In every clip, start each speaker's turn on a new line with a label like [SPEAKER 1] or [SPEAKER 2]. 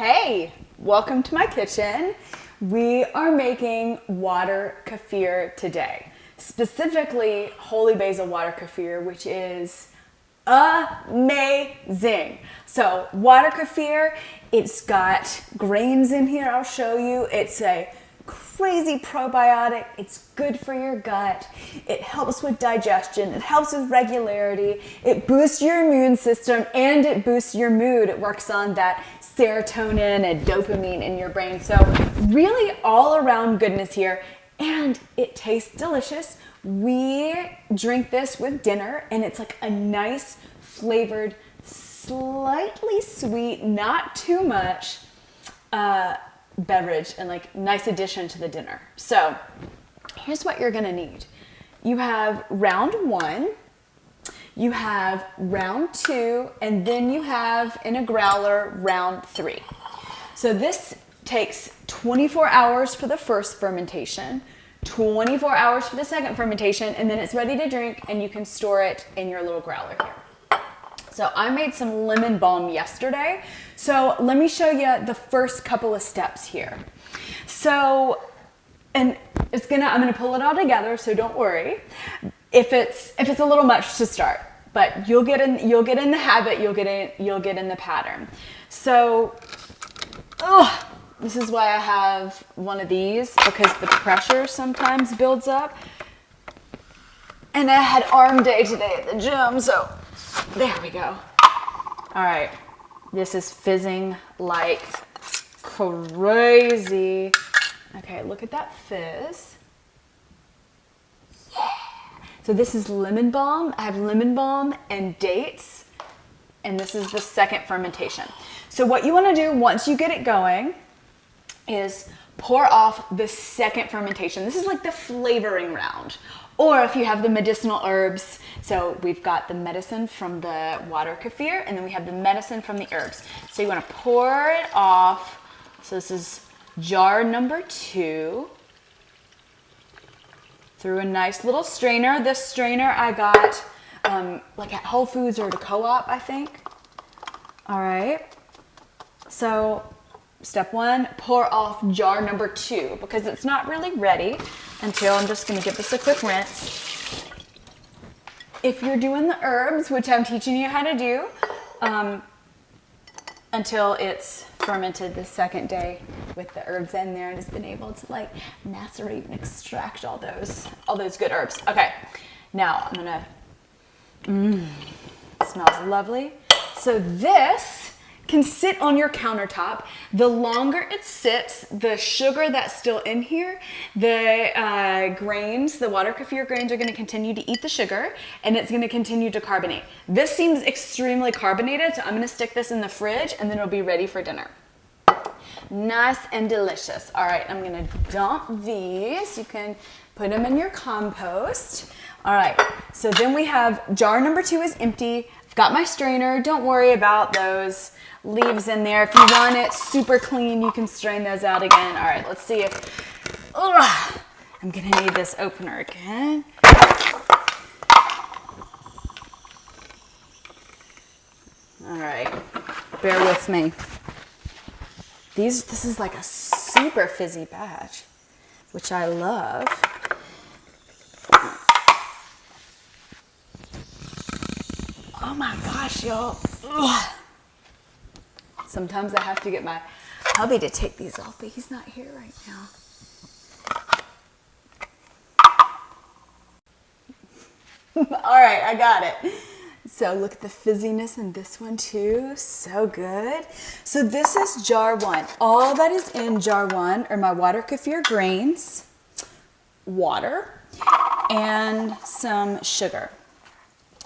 [SPEAKER 1] Hey, welcome to my kitchen. We are making water kefir today, specifically holy basil water kefir, which is amazing. So water kefir, it's got grains in here, I'll show you. It's a crazy probiotic. It's good for your gut. It helps with digestion. It helps with regularity. It boosts your immune system and it boosts your mood. It works on that serotonin and dopamine in your brain. So really all around goodness here, and it tastes delicious. We drink this with dinner and it's like a nice flavored, slightly sweet, not too much, beverage and like nice addition to the dinner. So here's what you're gonna need. You have round one, you have round two, and then you have in a growler round three. So this takes 24 hours for the first fermentation, 24 hours for the second fermentation, and then it's ready to drink and you can store it in your little growler here. So I made some lemon balm yesterday. So let me show you the first couple of steps here. So, and I'm gonna pull it all together, so don't worry if it's a little much to start, but you'll get in the habit, you'll get in the pattern. So, this is why I have one of these, because the pressure sometimes builds up. And I had arm day today at the gym, so there we go. All right, this is fizzing like crazy. Okay, look at that fizz. Yeah. So this is lemon balm. I have lemon balm and dates, and this is the second fermentation. So what you wanna do once you get it going is pour off the second fermentation. This is like the flavoring round. Or if you have the medicinal herbs, so we've got the medicine from the water kefir, and then we have the medicine from the herbs. So you wanna pour it off. So this is jar number 2. Through a nice little strainer. This strainer I got like at Whole Foods or the Co-op, I think. All right, so step 1, pour off jar number 2, because it's not really ready until, I'm just gonna give this a quick rinse. If you're doing the herbs, which I'm teaching you how to do, until it's fermented the second day with the herbs in there and has been able to like macerate and extract all those good herbs. Okay, now I'm gonna, it smells lovely. So this can sit on your countertop. The longer it sits, the sugar that's still in here, the grains, the water kefir grains are gonna continue to eat the sugar and it's gonna continue to carbonate. This seems extremely carbonated, so I'm gonna stick this in the fridge and then it'll be ready for dinner. Nice and delicious. All right, I'm gonna dump these. You can put them in your compost. All right, so then we have jar number 2 is empty. I've got my strainer. Don't worry about those leaves in there. If you want it super clean, you can strain those out again. All right, let's see if, I'm gonna need this opener again. All right, bear with me. This is like a super fizzy batch, which I love. Oh my gosh, y'all. Sometimes I have to get my hubby to take these off, but he's not here right now. All right, I got it. So look at the fizziness in this one too, so good. So this is jar 1. All that is in jar 1 are my water kefir grains, water, and some sugar.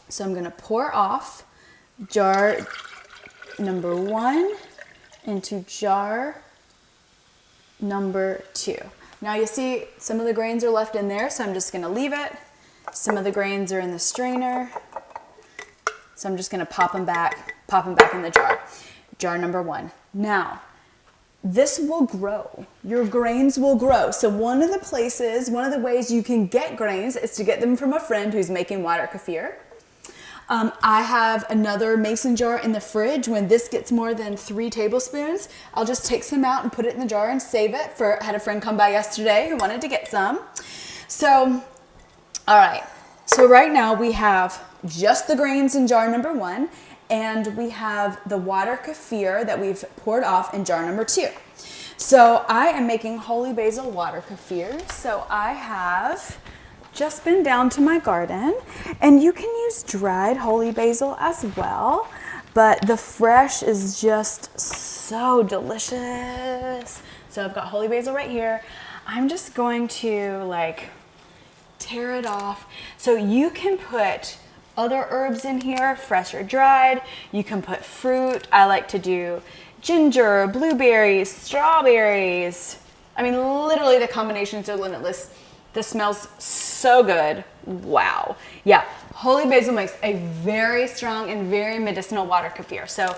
[SPEAKER 1] So I'm gonna pour off jar number 1 into jar number 2. Now you see some of the grains are left in there, so I'm just gonna leave it. Some of the grains are in the strainer, so I'm just gonna pop them back in the jar. Jar number 1. Now, this will grow. Your grains will grow. So one of the ways you can get grains is to get them from a friend who's making water kefir. I have another mason jar in the fridge. When this gets more than 3 tablespoons, I'll just take some out and put it in the jar and save it. I had a friend come by yesterday who wanted to get some. So, all right. So right now we have just the grains in jar number 1, and we have the water kefir that we've poured off in jar number 2. So I am making holy basil water kefir. So I have just been down to my garden, and you can use dried holy basil as well, but the fresh is just so delicious. So I've got holy basil right here. I'm just going to like tear it off. So you can put other herbs in here, fresh or dried. You can put fruit. I like to do ginger, blueberries, strawberries. I mean, literally the combinations are limitless. This smells so good. Wow. Yeah, holy basil makes a very strong and very medicinal water kefir. So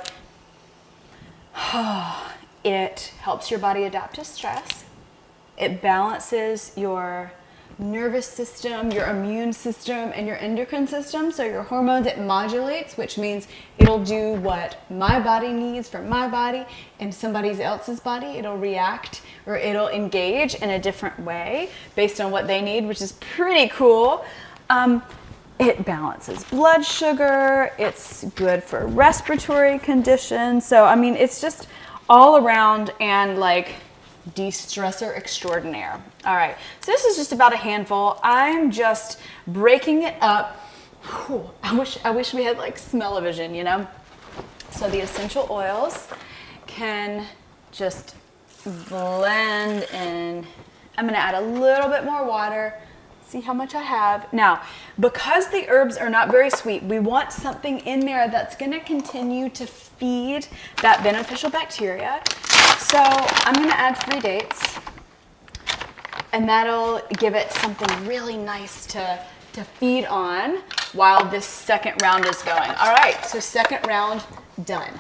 [SPEAKER 1] it helps your body adapt to stress. It balances your nervous system, your immune system, and your endocrine system. So your hormones, it modulates, which means it'll do what my body needs for my body and somebody else's body. It'll react or it'll engage in a different way based on what they need, which is pretty cool. It balances blood sugar. It's good for respiratory conditions. So, I mean, it's just all around and like de-stressor extraordinaire. All right, so this is just about a handful. I'm just breaking it up. Whew, I wish we had like smell-o-vision, you know? So the essential oils can just blend in. I'm gonna add a little bit more water. See how much I have. Now, because the herbs are not very sweet, we want something in there that's gonna continue to feed that beneficial bacteria. So I'm gonna add 3 dates, and that'll give it something really nice to feed on while this second round is going. All right, so second round done.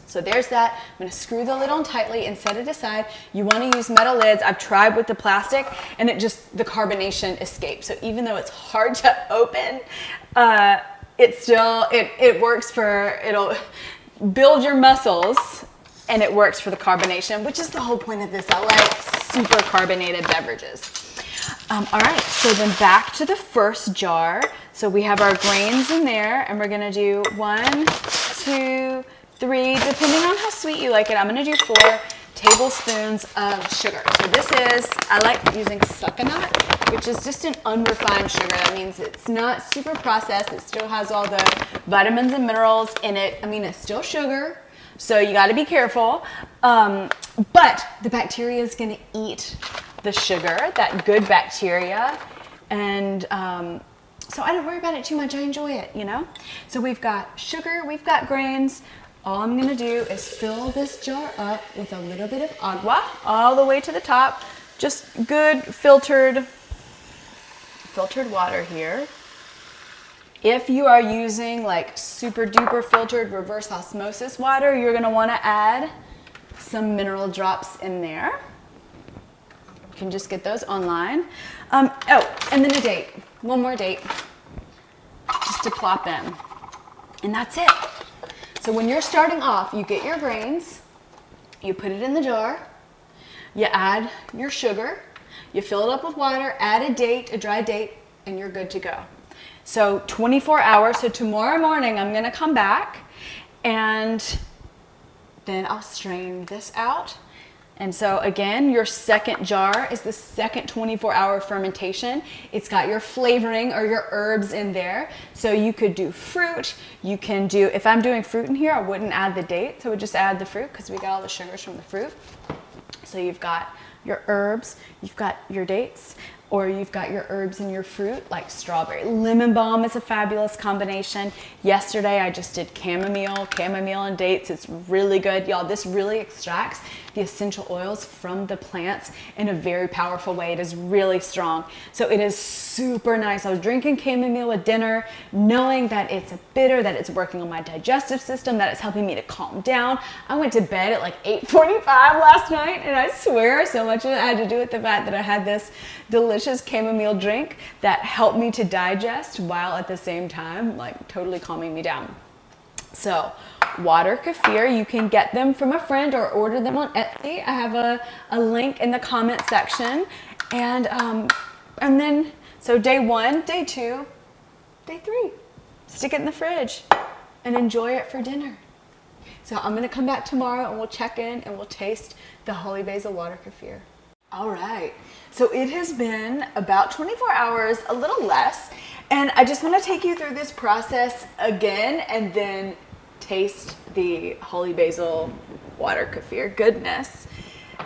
[SPEAKER 1] So there's that. I'm gonna screw the lid on tightly and set it aside. You wanna use metal lids. I've tried with the plastic and the carbonation escapes. So even though it's hard to open, it works it'll build your muscles, and it works for the carbonation, which is the whole point of this. I like super carbonated beverages. All right, so then back to the first jar. So we have our grains in there, and we're gonna do 1, 2, 3, depending on how sweet you like it. I'm gonna do 4 tablespoons of sugar. So this is, I like using succanut, which is just an unrefined sugar. That means it's not super processed. It still has all the vitamins and minerals in it. I mean, it's still sugar, so you gotta be careful. But the bacteria is gonna eat the sugar, that good bacteria. And so I don't worry about it too much. I enjoy it, you know? So we've got sugar, we've got grains. All I'm gonna do is fill this jar up with a little bit of agua all the way to the top. Just good filtered water here. If you are using like super duper filtered reverse osmosis water, you're gonna wanna add some mineral drops in there. You can just get those online. Oh, and then a date, 1 more date, just to plop in. And that's it. So when you're starting off, you get your grains, you put it in the jar, you add your sugar, you fill it up with water, add a date, a dry date, and you're good to go. So 24 hours, so tomorrow morning I'm gonna come back and then I'll strain this out. And so again, your second jar is the second 24-hour fermentation. It's got your flavoring or your herbs in there. So you could do fruit, you can do, if I'm doing fruit in here, I wouldn't add the dates, I would just add the fruit because we got all the sugars from the fruit. So you've got your herbs, you've got your dates, or you've got your herbs and your fruit, like strawberry. Lemon balm is a fabulous combination. Yesterday I just did chamomile and dates. It's really good, y'all. This really extracts the essential oils from the plants in a very powerful way. It is really strong. So it is super nice. I was drinking chamomile at dinner, knowing that it's a bitter, that it's working on my digestive system, that it's helping me to calm down. I went to bed at like 8:45 last night, and I swear so much of it had to do with the fact that I had this delicious delicious chamomile drink that helped me to digest while at the same time, like totally calming me down. So water kefir, you can get them from a friend or order them on Etsy. I have a link in the comment section. And then, so day 1, day 2, day 3, stick it in the fridge and enjoy it for dinner. So I'm gonna come back tomorrow and we'll check in and we'll taste the holy basil water kefir. All right, so it has been about 24 hours, a little less, and I just wanna take you through this process again and then taste the holy basil water kefir goodness.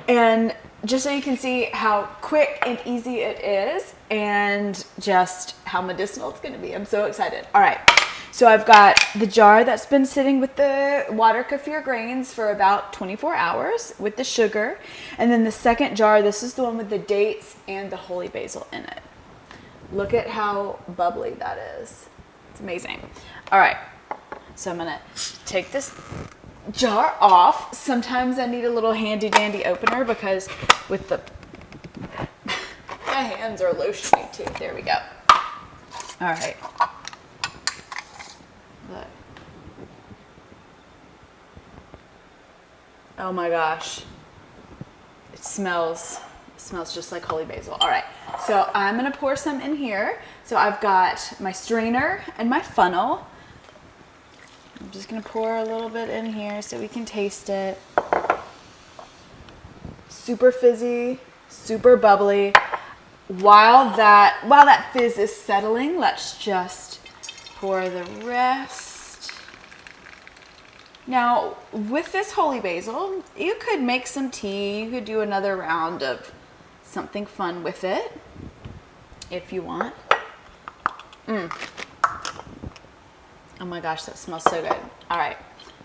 [SPEAKER 1] And just so you can see how quick and easy it is and just how medicinal it's gonna be. I'm so excited. All right, so I've got the jar that's been sitting with the water kefir grains for about 24 hours with the sugar. And then the second jar, this is the one with the dates and the holy basil in it. Look at how bubbly that is. It's amazing. All right, so I'm gonna take this jar off. Sometimes I need a little handy dandy opener because with the, my hands are lotiony too. There we go. All right. Look. Oh my gosh. It smells just like holy basil. All right, so I'm gonna pour some in here. So I've got my strainer and my funnel. I'm just gonna pour a little bit in here so we can taste it. Super fizzy, super bubbly. While that fizz is settling, let's just pour the rest. Now, with this holy basil, you could make some tea. You could do another round of something fun with it if you want. Oh my gosh, that smells so good. All right,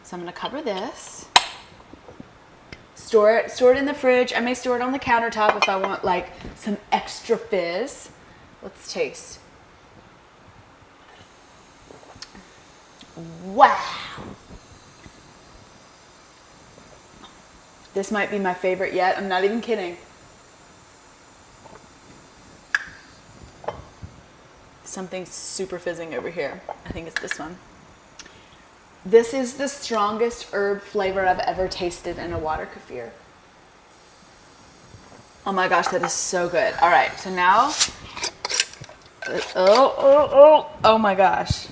[SPEAKER 1] so I'm gonna cover this. Store it in the fridge. I may store it on the countertop if I want like some extra fizz. Let's taste. Wow. This might be my favorite yet. I'm not even kidding. Something's super fizzing over here. I think it's this one. This is the strongest herb flavor I've ever tasted in a water kefir. Oh my gosh, that is so good. All right, so now, oh my gosh.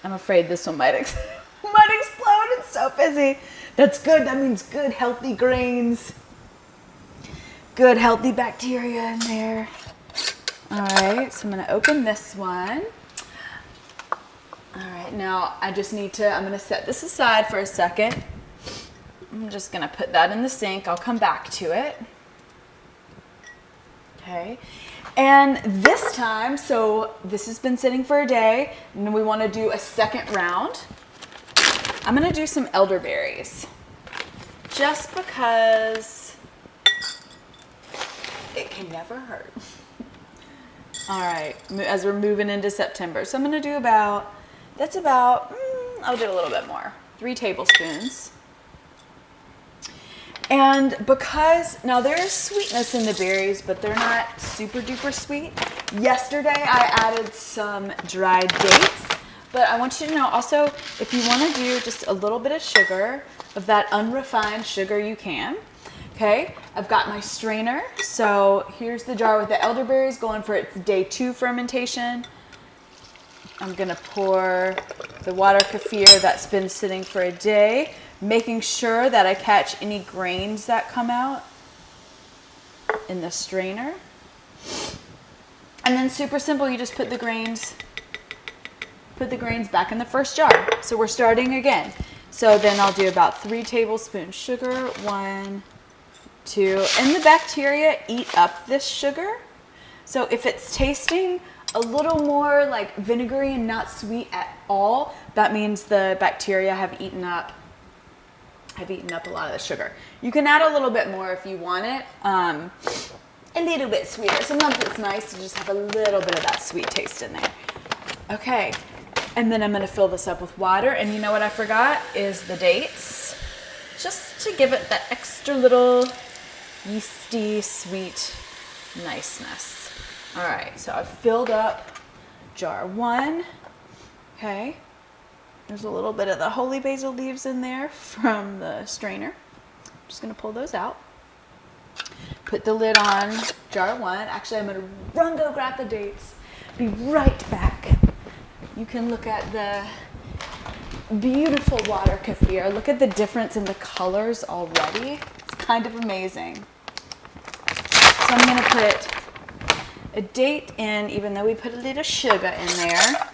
[SPEAKER 1] I'm afraid this one might explode. It's so fizzy. That's good. That means good, healthy grains. Good, healthy bacteria in there. All right, so I'm gonna open this one. All right, now I'm gonna set this aside for a second. I'm just gonna put that in the sink. I'll come back to it. Okay, and this time, so this has been sitting for a day, and we wanna do a second round. I'm gonna do some elderberries, just because it can never hurt. All right, as we're moving into September. So I'm gonna do I'll do a little bit more, 3 tablespoons. And because, now there's sweetness in the berries, but they're not super duper sweet. Yesterday I added some dried dates, but I want you to know also, if you wanna do just a little bit of sugar, of that unrefined sugar, you can. Okay, I've got my strainer. So here's the jar with the elderberries going for its day 2 fermentation. I'm gonna pour the water kefir that's been sitting for a day, making sure that I catch any grains that come out in the strainer. And then super simple, you just put the grains back in the first jar. So we're starting again. So then I'll do about 3 tablespoons sugar, 1, 2, and the bacteria eat up this sugar. So if it's tasting a little more like vinegary and not sweet at all, that means the bacteria have eaten up a lot of the sugar. You can add a little bit more if you want it, a little bit sweeter. Sometimes it's nice to just have a little bit of that sweet taste in there. Okay, and then I'm gonna fill this up with water, and you know what I forgot is the dates, just to give it that extra little yeasty, sweet niceness. All right, so I've filled up jar 1. Okay, there's a little bit of the holy basil leaves in there from the strainer. I'm just gonna pull those out. Put the lid on jar 1. Actually, I'm gonna go grab the dates. Be right back. You can look at the beautiful water kefir. Look at the difference in the colors already. It's kind of amazing. So I'm gonna put a date in, even though we put a little sugar in there,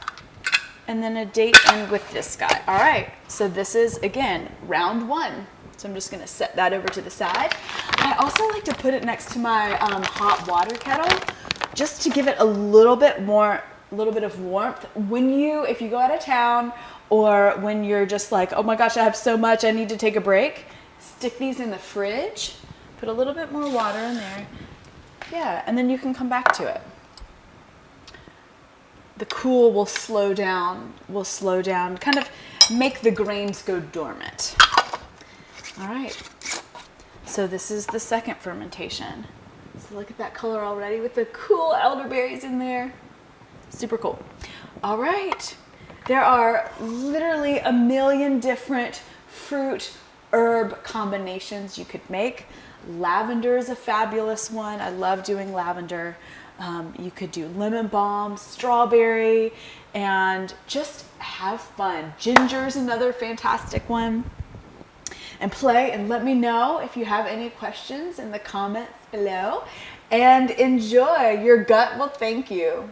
[SPEAKER 1] and then a date in with this guy. All right, so this is, again, round 1. So I'm just gonna set that over to the side. I also like to put it next to my hot water kettle, just to give it a little bit of warmth. If you go out of town, or when you're just like, oh my gosh, I have so much, I need to take a break, stick these in the fridge, put a little bit more water in there. Yeah, and then you can come back to it. The cool will slow down, kind of make the grains go dormant. All right, so this is the second fermentation. So look at that color already with the cool elderberries in there. Super cool. All right, there are literally a million different fruit, herb combinations you could make. Lavender is a fabulous one. I love doing lavender. You could do lemon balm, strawberry, and just have fun. Ginger is another fantastic one. And play and let me know if you have any questions in the comments below. And enjoy. Your gut will thank you.